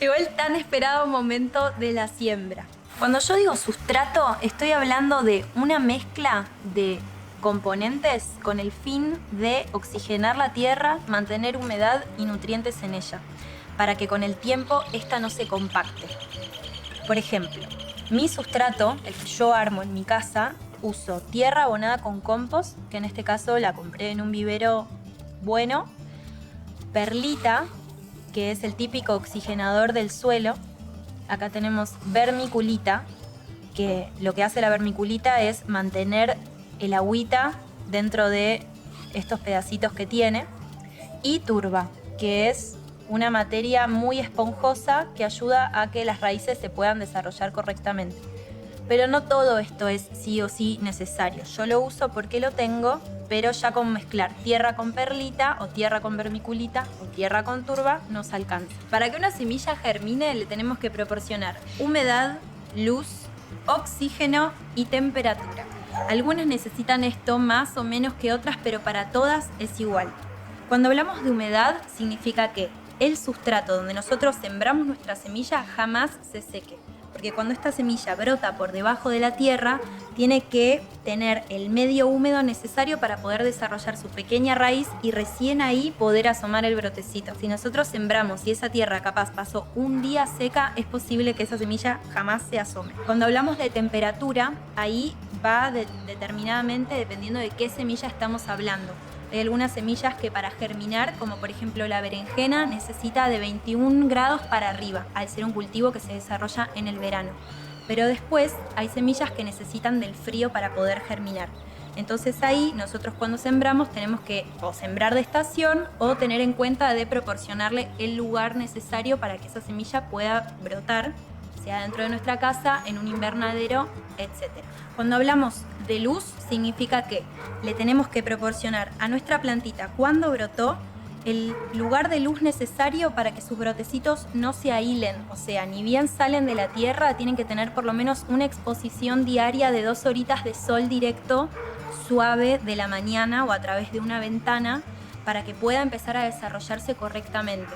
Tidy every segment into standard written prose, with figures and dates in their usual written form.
Llegó el tan esperado momento de la siembra. Cuando yo digo sustrato, estoy hablando de una mezcla de componentes con el fin de oxigenar la tierra, mantener humedad y nutrientes en ella, para que con el tiempo esta no se compacte. Por ejemplo, mi sustrato, el que yo armo en mi casa, uso tierra abonada con compost, que en este caso la compré en un vivero bueno, perlita, que es el típico oxigenador del suelo. Acá tenemos vermiculita, que lo que hace la vermiculita es mantener el agüita dentro de estos pedacitos que tiene. Y turba, que es una materia muy esponjosa que ayuda a que las raíces se puedan desarrollar correctamente. Pero no todo esto es sí o sí necesario. Yo lo uso porque lo tengo, pero ya con mezclar tierra con perlita o tierra con vermiculita o tierra con turba nos alcanza. Para que una semilla germine le tenemos que proporcionar humedad, luz, oxígeno y temperatura. Algunas necesitan esto más o menos que otras, pero para todas es igual. Cuando hablamos de humedad, significa que el sustrato donde nosotros sembramos nuestra semilla jamás se seque. Porque cuando esta semilla brota por debajo de la tierra, tiene que tener el medio húmedo necesario para poder desarrollar su pequeña raíz y recién ahí poder asomar el brotecito. Si nosotros sembramos y esa tierra capaz pasó un día seca, es posible que esa semilla jamás se asome. Cuando hablamos de temperatura, ahí va determinadamente dependiendo de qué semilla estamos hablando. Hay algunas semillas que para germinar, como por ejemplo la berenjena, necesita de 21 grados para arriba, al ser un cultivo que se desarrolla en el verano. Pero después hay semillas que necesitan del frío para poder germinar. Entonces ahí nosotros cuando sembramos tenemos que o sembrar de estación o tener en cuenta de proporcionarle el lugar necesario para que esa semilla pueda brotar, sea dentro de nuestra casa, en un invernadero, etc. Cuando hablamos de luz, significa que le tenemos que proporcionar a nuestra plantita, cuando brotó, el lugar de luz necesario para que sus brotecitos no se ahilen. O sea, ni bien salen de la tierra, tienen que tener por lo menos una exposición diaria de 2 horitas de sol directo, suave, de la mañana o a través de una ventana, para que pueda empezar a desarrollarse correctamente.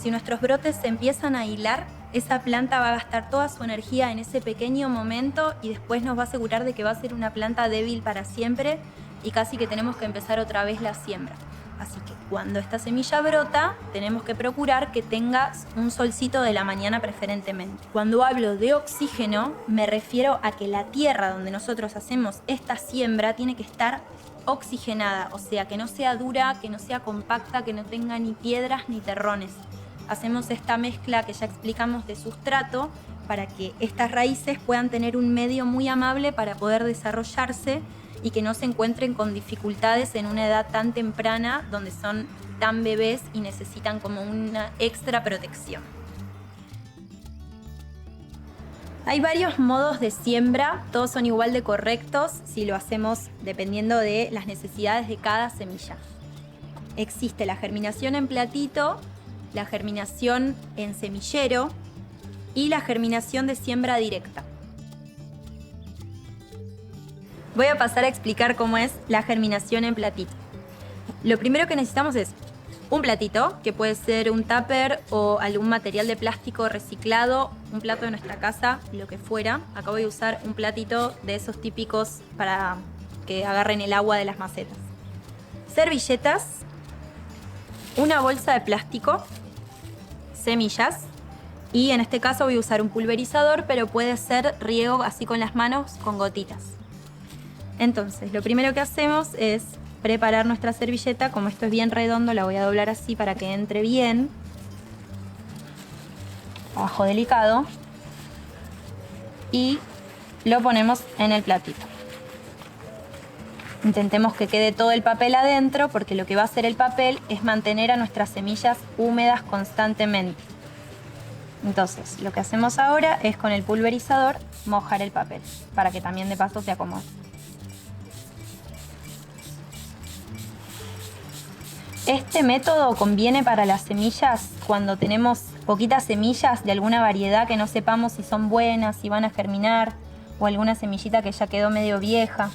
Si nuestros brotes se empiezan a hilar, esa planta va a gastar toda su energía en ese pequeño momento y después nos va a asegurar de que va a ser una planta débil para siempre y casi que tenemos que empezar otra vez la siembra. Así que cuando esta semilla brota, tenemos que procurar que tenga un solcito de la mañana preferentemente. Cuando hablo de oxígeno, me refiero a que la tierra donde nosotros hacemos esta siembra tiene que estar oxigenada, o sea, que no sea dura, que no sea compacta, que no tenga ni piedras ni terrones. Hacemos esta mezcla que ya explicamos de sustrato para que estas raíces puedan tener un medio muy amable para poder desarrollarse y que no se encuentren con dificultades en una edad tan temprana donde son tan bebés y necesitan como una extra protección. Hay varios modos de siembra, todos son igual de correctos si lo hacemos dependiendo de las necesidades de cada semilla. Existe la germinación en platito, la germinación en semillero y la germinación de siembra directa. Voy a pasar a explicar cómo es la germinación en platito. Lo primero que necesitamos es un platito, que puede ser un tupper o algún material de plástico reciclado, un plato de nuestra casa, lo que fuera. Acá voy a usar un platito de esos típicos para que agarren el agua de las macetas. Servilletas, una bolsa de plástico, semillas y en este caso voy a usar un pulverizador, pero puede ser riego así con las manos con gotitas. Entonces, lo primero que hacemos es preparar nuestra servilleta. Como esto es bien redondo, la voy a doblar así para que entre bien. Abajo delicado. Y lo ponemos en el platito. Intentemos que quede todo el papel adentro, porque lo que va a hacer el papel es mantener a nuestras semillas húmedas constantemente. Entonces, lo que hacemos ahora es con el pulverizador mojar el papel, para que también de paso se acomode. Este método conviene para las semillas cuando tenemos poquitas semillas de alguna variedad que no sepamos si son buenas, si van a germinar, o alguna semillita que ya quedó medio vieja.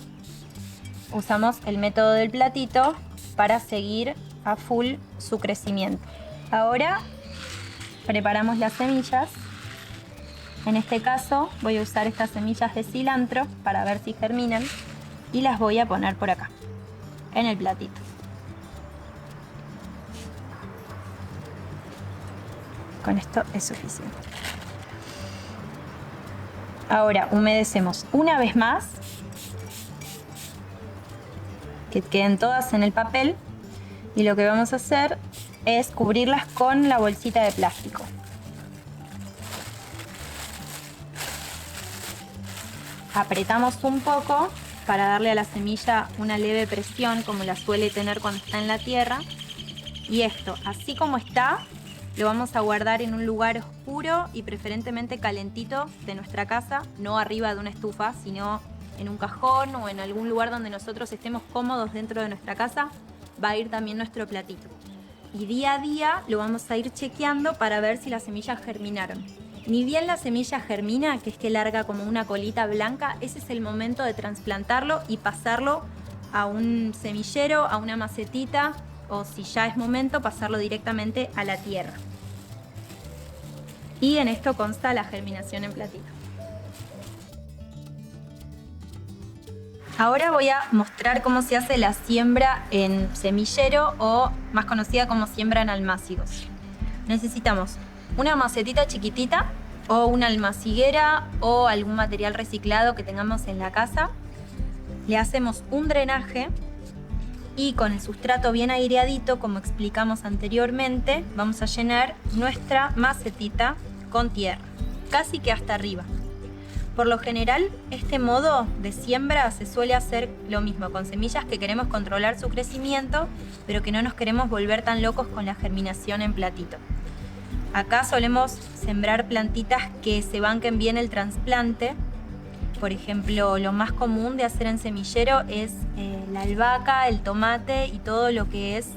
Usamos el método del platito para seguir a full su crecimiento. Ahora preparamos las semillas. En este caso voy a usar estas semillas de cilantro para ver si germinan y las voy a poner por acá, en el platito. Con esto es suficiente. Ahora humedecemos una vez más, que queden todas en el papel, y lo que vamos a hacer es cubrirlas con la bolsita de plástico. Apretamos un poco para darle a la semilla una leve presión, como la suele tener cuando está en la tierra, y esto, así como está, lo vamos a guardar en un lugar oscuro y preferentemente calentito de nuestra casa, no arriba de una estufa, sino en un cajón o en algún lugar donde nosotros estemos cómodos dentro de nuestra casa. Va a ir también nuestro platito. Y día a día lo vamos a ir chequeando para ver si las semillas germinaron. Ni bien la semilla germina, que es que larga como una colita blanca, ese es el momento de trasplantarlo y pasarlo a un semillero, a una macetita, o si ya es momento, pasarlo directamente a la tierra. Y en esto consta la germinación en platito. Ahora voy a mostrar cómo se hace la siembra en semillero, o más conocida como siembra en almácigos. Necesitamos una macetita chiquitita o una almaciguera o algún material reciclado que tengamos en la casa. Le hacemos un drenaje y con el sustrato bien aireadito, como explicamos anteriormente, vamos a llenar nuestra macetita con tierra, casi que hasta arriba. Por lo general, este modo de siembra se suele hacer lo mismo con semillas que queremos controlar su crecimiento, pero que no nos queremos volver tan locos con la germinación en platito. Acá solemos sembrar plantitas que se banquen bien el trasplante. Por ejemplo, lo más común de hacer en semillero es la albahaca, el tomate y todo lo que es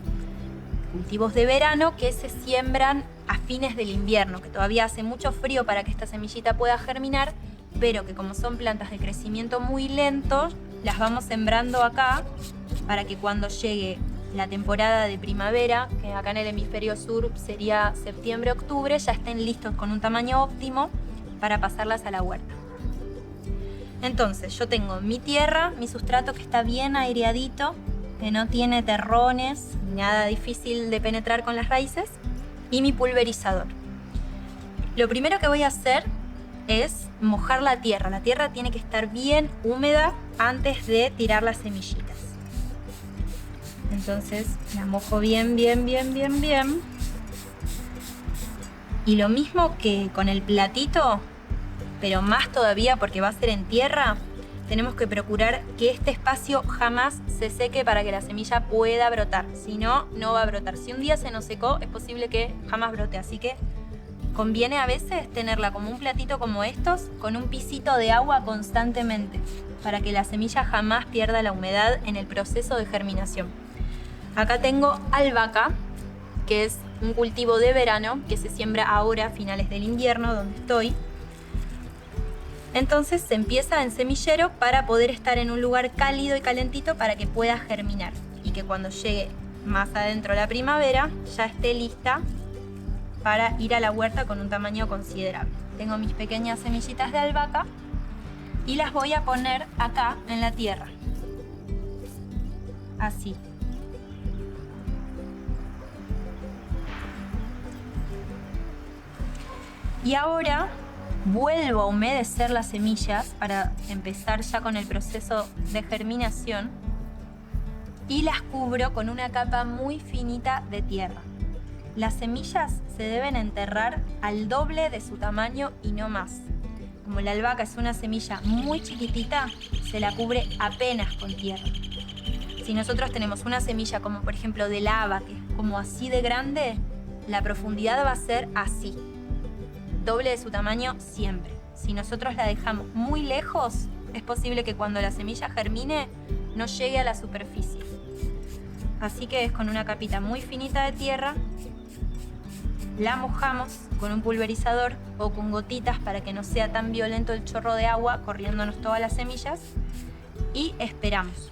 cultivos de verano que se siembran a fines del invierno, que todavía hace mucho frío para que esta semillita pueda germinar, pero que como son plantas de crecimiento muy lento, las vamos sembrando acá para que cuando llegue la temporada de primavera, que acá en el hemisferio sur sería septiembre-octubre, ya estén listos con un tamaño óptimo para pasarlas a la huerta. Entonces yo tengo mi tierra, mi sustrato que está bien aireadito, que no tiene terrones, nada difícil de penetrar con las raíces, y mi pulverizador. Lo primero que voy a hacer es mojar la tierra. La tierra tiene que estar bien húmeda antes de tirar las semillitas. Entonces la mojo bien. Y lo mismo que con el platito, pero más todavía porque va a ser en tierra, tenemos que procurar que este espacio jamás se seque para que la semilla pueda brotar. Si no, no va a brotar. Si un día se nos secó, es posible que jamás brote. Así que conviene a veces tenerla como un platito como estos, con un pisito de agua constantemente, para que la semilla jamás pierda la humedad en el proceso de germinación. Acá tengo albahaca, que es un cultivo de verano que se siembra ahora a finales del invierno, donde estoy. Entonces se empieza en semillero para poder estar en un lugar cálido y calentito para que pueda germinar y que cuando llegue más adentro la primavera ya esté lista para ir a la huerta con un tamaño considerable. Tengo mis pequeñas semillitas de albahaca y las voy a poner acá en la tierra. Así. Y ahora vuelvo a humedecer las semillas para empezar ya con el proceso de germinación y las cubro con una capa muy finita de tierra. Las semillas se deben enterrar al doble de su tamaño y no más. Como la albahaca es una semilla muy chiquitita, se la cubre apenas con tierra. Si nosotros tenemos una semilla como por ejemplo de la haba, que es como así de grande, la profundidad va a ser así. Doble de su tamaño siempre. Si nosotros la dejamos muy lejos, es posible que cuando la semilla germine no llegue a la superficie. Así que es con una capita muy finita de tierra, la mojamos con un pulverizador o con gotitas para que no sea tan violento el chorro de agua corriéndonos todas las semillas y esperamos.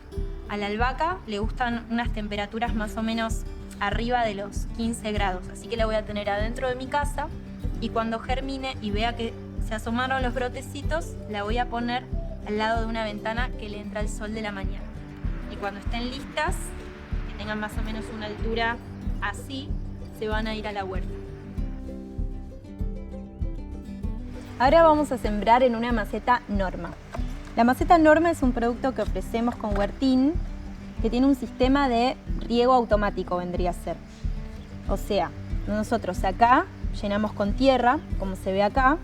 A la albahaca le gustan unas temperaturas más o menos arriba de los 15 grados, así que la voy a tener adentro de mi casa y cuando germine y vea que se asomaron los brotecitos, la voy a poner al lado de una ventana que le entra el sol de la mañana. Y cuando estén listas, que tengan más o menos una altura así, se van a ir a la huerta. Ahora vamos a sembrar en una maceta Norma. La maceta Norma es un producto que ofrecemos con Huertín, que tiene un sistema de riego automático, vendría a ser. O sea, nosotros acá llenamos con tierra, como se ve acá,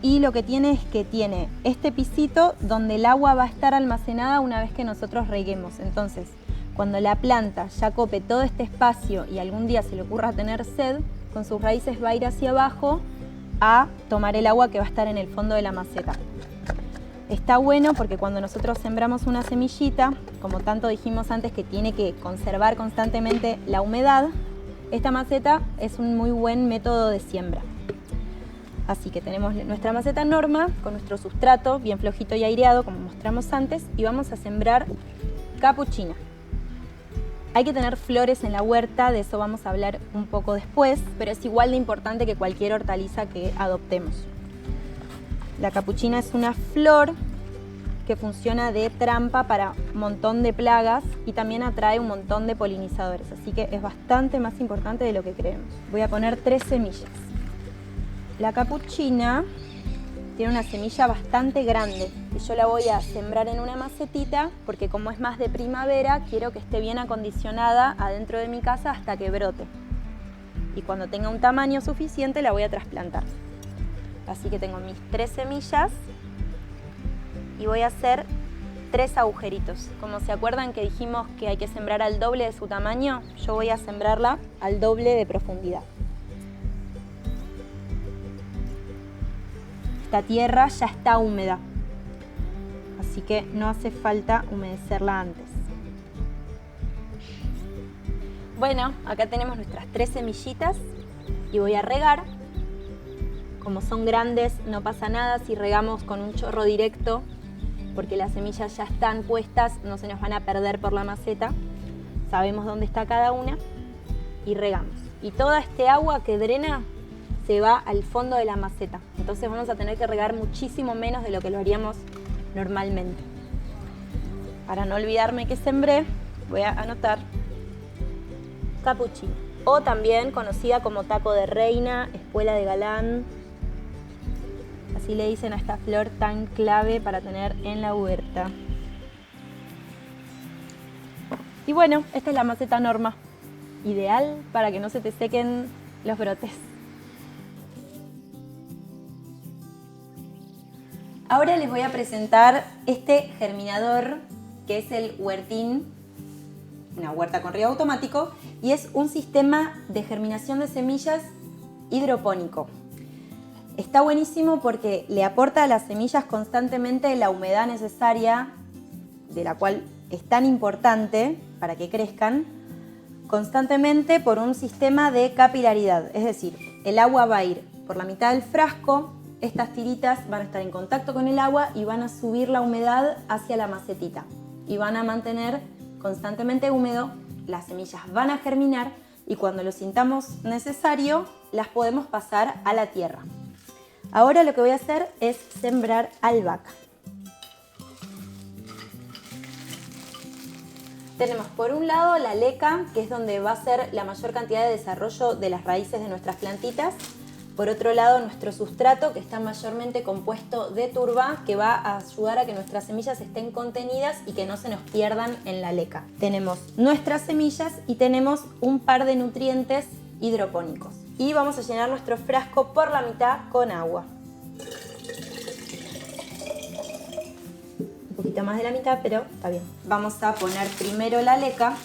y lo que tiene es que tiene este pisito donde el agua va a estar almacenada una vez que nosotros reguemos. Entonces, cuando la planta ya cope todo este espacio y algún día se le ocurra tener sed, con sus raíces va a ir hacia abajo a tomar el agua que va a estar en el fondo de la maceta. Está bueno porque cuando nosotros sembramos una semillita, como tanto dijimos antes que tiene que conservar constantemente la humedad, esta maceta es un muy buen método de siembra. Así que tenemos nuestra maceta Norma con nuestro sustrato bien flojito y aireado, como mostramos antes, y vamos a sembrar capuchina. Hay que tener flores en la huerta, de eso vamos a hablar un poco después, pero es igual de importante que cualquier hortaliza que adoptemos. La capuchina es una flor que funciona de trampa para un montón de plagas y también atrae un montón de polinizadores, así que es bastante más importante de lo que creemos. Voy a poner 3 semillas. La capuchina tiene una semilla bastante grande y yo la voy a sembrar en una macetita porque como es más de primavera, quiero que esté bien acondicionada adentro de mi casa hasta que brote. Y cuando tenga un tamaño suficiente la voy a trasplantar. Así que tengo mis 3 semillas y voy a hacer 3 agujeritos. Como se acuerdan que dijimos que hay que sembrar al doble de su tamaño, yo voy a sembrarla al doble de profundidad. Esta tierra ya está húmeda, así que no hace falta humedecerla antes. Bueno, acá tenemos nuestras 3 semillitas y voy a regar. Como son grandes, no pasa nada si regamos con un chorro directo, porque las semillas ya están puestas, no se nos van a perder por la maceta. Sabemos dónde está cada una y regamos. Y toda este agua que drena se va al fondo de la maceta. Entonces vamos a tener que regar muchísimo menos de lo que lo haríamos normalmente. Para no olvidarme que sembré, voy a anotar capuchina, o también conocida como taco de reina, espuela de galán. Así le dicen a esta flor tan clave para tener en la huerta. Y bueno, esta es la maceta Norma, ideal para que no se te sequen los brotes. Ahora les voy a presentar este germinador que es el Huertín, una huerta con riego automático, y es un sistema de germinación de semillas hidropónico. Está buenísimo porque le aporta a las semillas constantemente la humedad necesaria, de la cual es tan importante para que crezcan, constantemente por un sistema de capilaridad. Es decir, el agua va a ir por la mitad del frasco, estas tiritas van a estar en contacto con el agua y van a subir la humedad hacia la macetita y van a mantener constantemente húmedo, las semillas van a germinar y cuando lo sintamos necesario las podemos pasar a la tierra. Ahora lo que voy a hacer es sembrar albahaca. Tenemos por un lado la leca, que es donde va a ser la mayor cantidad de desarrollo de las raíces de nuestras plantitas. Por otro lado, nuestro sustrato, que está mayormente compuesto de turba, que va a ayudar a que nuestras semillas estén contenidas y que no se nos pierdan en la leca. Tenemos nuestras semillas y tenemos un par de nutrientes hidropónicos. Y vamos a llenar nuestro frasco por la mitad con agua. Un poquito más de la mitad, pero está bien. Vamos a poner primero la leca.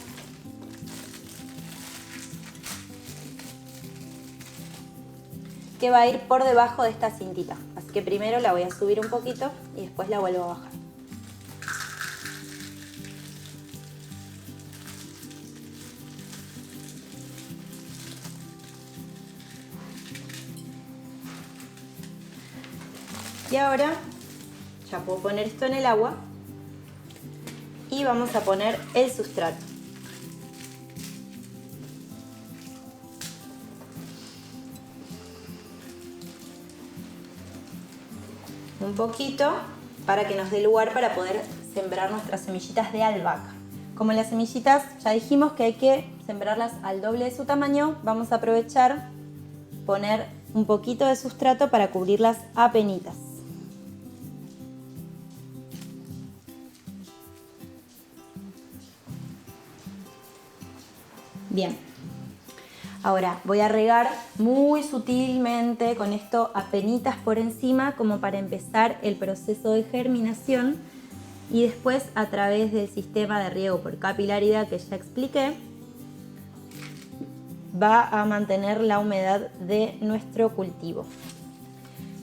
Que va a ir por debajo de esta cintita. Así que primero la voy a subir un poquito y después la vuelvo a bajar. Y ahora ya puedo poner esto en el agua y vamos a poner el sustrato. un poquito para que nos dé lugar para poder sembrar nuestras semillitas de albahaca. Como las semillitas ya dijimos que hay que sembrarlas al doble de su tamaño, vamos a aprovechar poner un poquito de sustrato para cubrirlas apenitas. Bien, ahora voy a regar muy sutilmente con esto apenitas por encima como para empezar el proceso de germinación y después a través del sistema de riego por capilaridad que ya expliqué va a mantener la humedad de nuestro cultivo.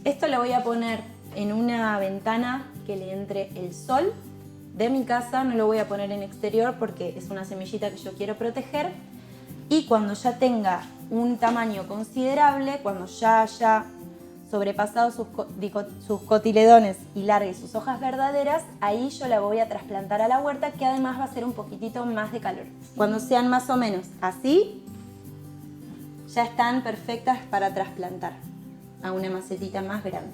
Esto lo voy a poner en una ventana que le entre el sol de mi casa, no lo voy a poner en exterior porque es una semillita que yo quiero proteger. Y cuando ya tenga un tamaño considerable, cuando ya haya sobrepasado sus cotiledones y largue sus hojas verdaderas, ahí yo la voy a trasplantar a la huerta, que además va a ser un poquitito más de calor. Cuando sean más o menos así, ya están perfectas para trasplantar a una macetita más grande.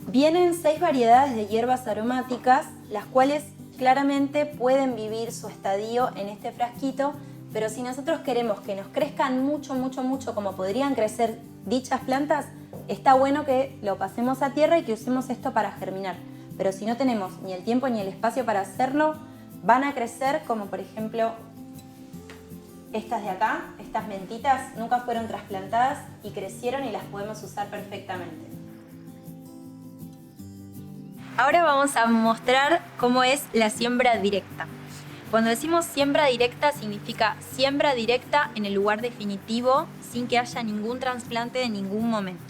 Vienen 6 variedades de hierbas aromáticas, las cuales claramente pueden vivir su estadio en este frasquito, pero si nosotros queremos que nos crezcan mucho como podrían crecer dichas plantas, está bueno que lo pasemos a tierra y que usemos esto para germinar. Pero si no tenemos ni el tiempo ni el espacio para hacerlo, van a crecer como por ejemplo estas de acá, estas mentitas, nunca fueron trasplantadas y crecieron y las podemos usar perfectamente. Ahora vamos a mostrar cómo es la siembra directa. Cuando decimos siembra directa significa siembra directa en el lugar definitivo sin que haya ningún trasplante en ningún momento.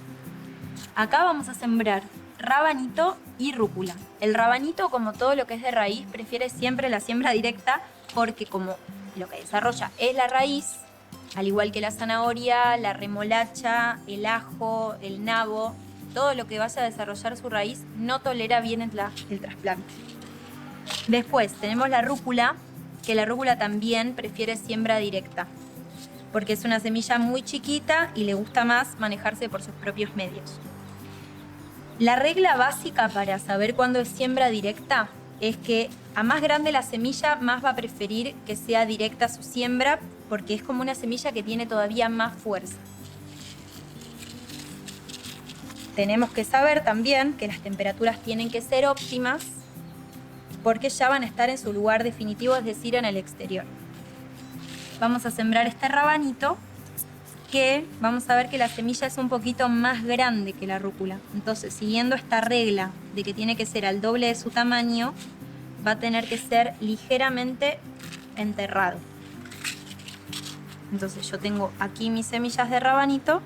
Acá vamos a sembrar rabanito y rúcula. El rabanito, como todo lo que es de raíz, prefiere siempre la siembra directa porque como lo que desarrolla es la raíz, al igual que la zanahoria, la remolacha, el ajo, el nabo, todo lo que vaya a desarrollar su raíz no tolera bien el trasplante. Después tenemos la rúcula, que la rúcula también prefiere siembra directa, porque es una semilla muy chiquita y le gusta más manejarse por sus propios medios. La regla básica para saber cuándo es siembra directa es que a más grande la semilla, más va a preferir que sea directa su siembra, porque es como una semilla que tiene todavía más fuerza. Tenemos que saber también que las temperaturas tienen que ser óptimas, porque ya van a estar en su lugar definitivo, es decir, en el exterior. Vamos a sembrar este rabanito, que vamos a ver que la semilla es un poquito más grande que la rúcula. Entonces, siguiendo esta regla de que tiene que ser al doble de su tamaño, va a tener que ser ligeramente enterrado. Entonces yo tengo aquí mis semillas de rabanito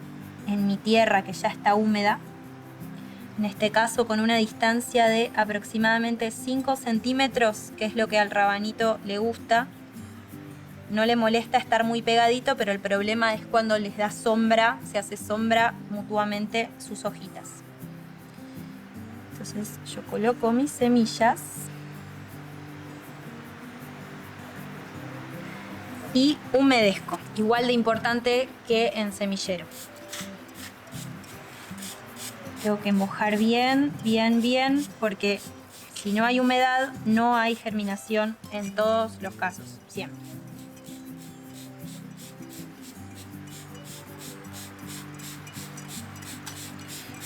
en mi tierra que ya está húmeda, en este caso con una distancia de aproximadamente 5 centímetros, que es lo que al rabanito le gusta. No le molesta estar muy pegadito, pero el problema es cuando les da sombra, se hace sombra mutuamente sus hojitas. Entonces yo coloco mis semillas y humedezco, igual de importante que en semillero. Tengo que mojar bien, porque si no hay humedad, no hay germinación en todos los casos, siempre.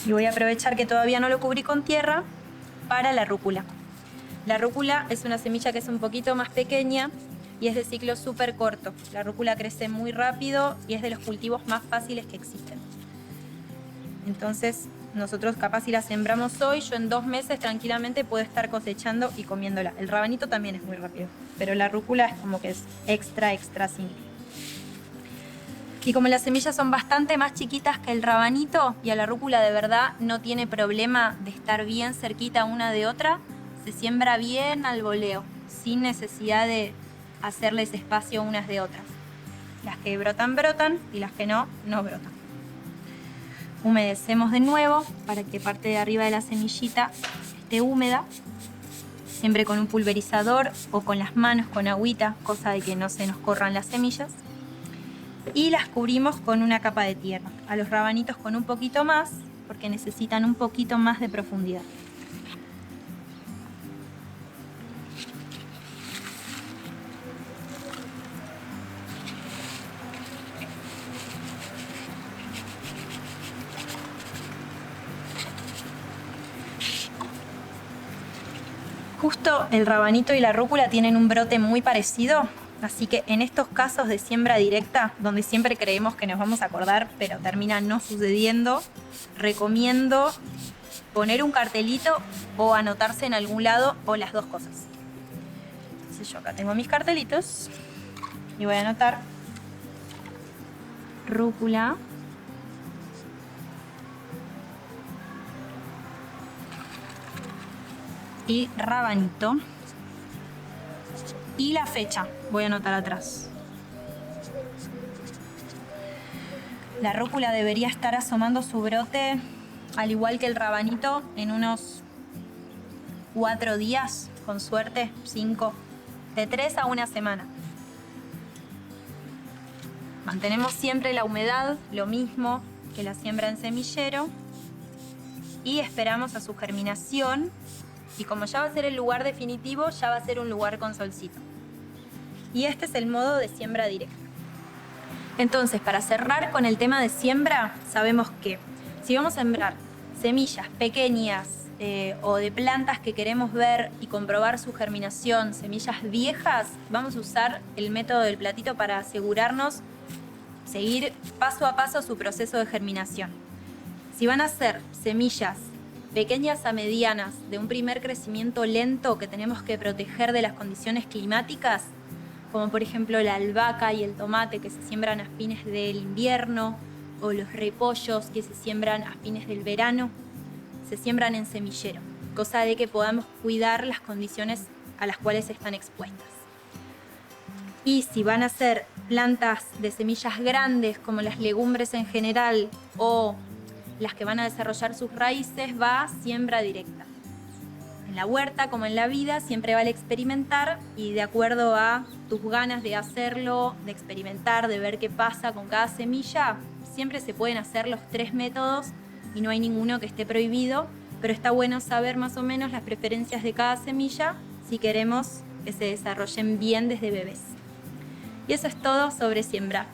Y voy a aprovechar que todavía no lo cubrí con tierra para la rúcula. La rúcula es una semilla que es un poquito más pequeña y es de ciclo súper corto. La rúcula crece muy rápido y es de los cultivos más fáciles que existen. Entonces, nosotros capaz si la sembramos hoy, yo en 2 meses tranquilamente puedo estar cosechando y comiéndola. El rabanito también es muy rápido, pero la rúcula es como que es extra simple. Y como las semillas son bastante más chiquitas que el rabanito y a la rúcula de verdad no tiene problema de estar bien cerquita una de otra, se siembra bien al voleo, sin necesidad de hacerles espacio unas de otras. Las que brotan, brotan y las que no, no brotan. Humedecemos de nuevo para que parte de arriba de la semillita esté húmeda, siempre con un pulverizador o con las manos con agüita, cosa de que no se nos corran las semillas. Y las cubrimos con una capa de tierra. A los rabanitos con un poquito más porque necesitan un poquito más de profundidad. Justo el rabanito y la rúcula tienen un brote muy parecido, así que en estos casos de siembra directa, donde siempre creemos que nos vamos a acordar, pero termina no sucediendo, recomiendo poner un cartelito o anotarse en algún lado o las dos cosas. Entonces yo acá tengo mis cartelitos y voy a anotar rúcula, y rabanito, y la fecha voy a anotar atrás. La rúcula debería estar asomando su brote, al igual que el rabanito, en unos 4 días, con suerte 5, de 3 a 1 semana. Mantenemos siempre la humedad, lo mismo que la siembra en semillero, y esperamos a su germinación. Y como ya va a ser el lugar definitivo, ya va a ser un lugar con solcito. Y este es el modo de siembra directa. Entonces, para cerrar con el tema de siembra, sabemos que si vamos a sembrar semillas pequeñas o de plantas que queremos ver y comprobar su germinación, semillas viejas, vamos a usar el método del platito para asegurarnos seguir paso a paso su proceso de germinación. Si van a ser semillas pequeñas a medianas, de un primer crecimiento lento que tenemos que proteger de las condiciones climáticas, como por ejemplo la albahaca y el tomate que se siembran a fines del invierno, o los repollos que se siembran a fines del verano, se siembran en semillero, cosa de que podamos cuidar las condiciones a las cuales están expuestas. Y si van a ser plantas de semillas grandes, como las legumbres en general, o las que van a desarrollar sus raíces, va siembra directa. En la huerta, como en la vida, siempre vale experimentar, y de acuerdo a tus ganas de hacerlo, de experimentar, de ver qué pasa con cada semilla, siempre se pueden hacer los 3 métodos y no hay ninguno que esté prohibido, pero está bueno saber más o menos las preferencias de cada semilla si queremos que se desarrollen bien desde bebés. Y eso es todo sobre siembra.